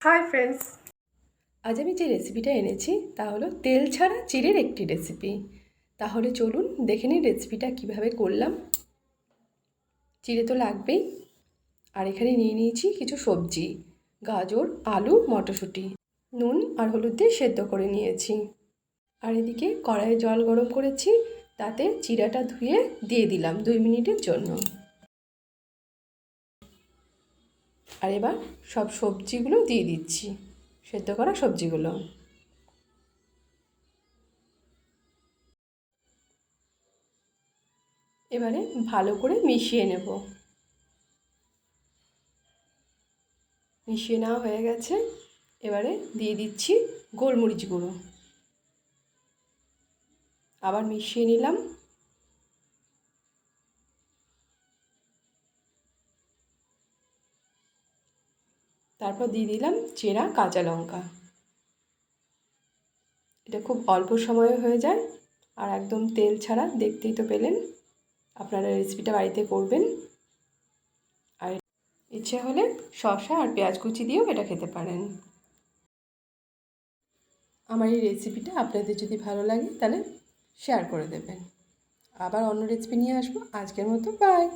Hi friends, আজ আমি যে রেসিপিটা এনেছি তা হলো তেল ছাড়া চিড়ের একটি রেসিপি। তাহলে চলুন দেখে নিন রেসিপিটা কিভাবে করলাম। চিড়ে তো লাগবেই, আর এখানে নিয়ে নিয়েছি কিছু সবজি, গাজর, আলু, মটরশুঁটি, নুন আর হলুদ দিয়ে সেদ্ধ করে নিয়েছি। আর এদিকে কড়াইয়ে জল গরম করেছি, তাতে চিড়াটা ধুয়ে দিয়ে দিলাম 2 মিনিটের জন্য। আর এবার সব সবজিগুলো দিয়ে দিচ্ছি, সেদ্ধ করা সবজিগুলো। এবারে ভালো করে মিশিয়ে নেব। মিশিয়ে নেওয়া হয়ে গেছে। এবারে দিয়ে দিচ্ছি গোলমরিচ গুঁড়ো, আবার মিশিয়ে নিলাম। তারপর দিয়ে দিলাম চেরা কাঁচা লঙ্কা। এটা খুব অল্প সময়ে হয়ে যায় আর একদম তেল ছাড়া, দেখতেই তো পেলেন। আপনারা রেসিপিটা বাড়িতে করবেন, আর ইচ্ছে হলে শসা আর পেঁয়াজ কুচি দিয়েও এটা খেতে পারেন। আমার এই রেসিপিটা আপনাদের যদি ভালো লাগে তাহলে শেয়ার করে দেবেন। আবার অন্য রেসিপি নিয়ে আসবো। আজকের মতো বাই।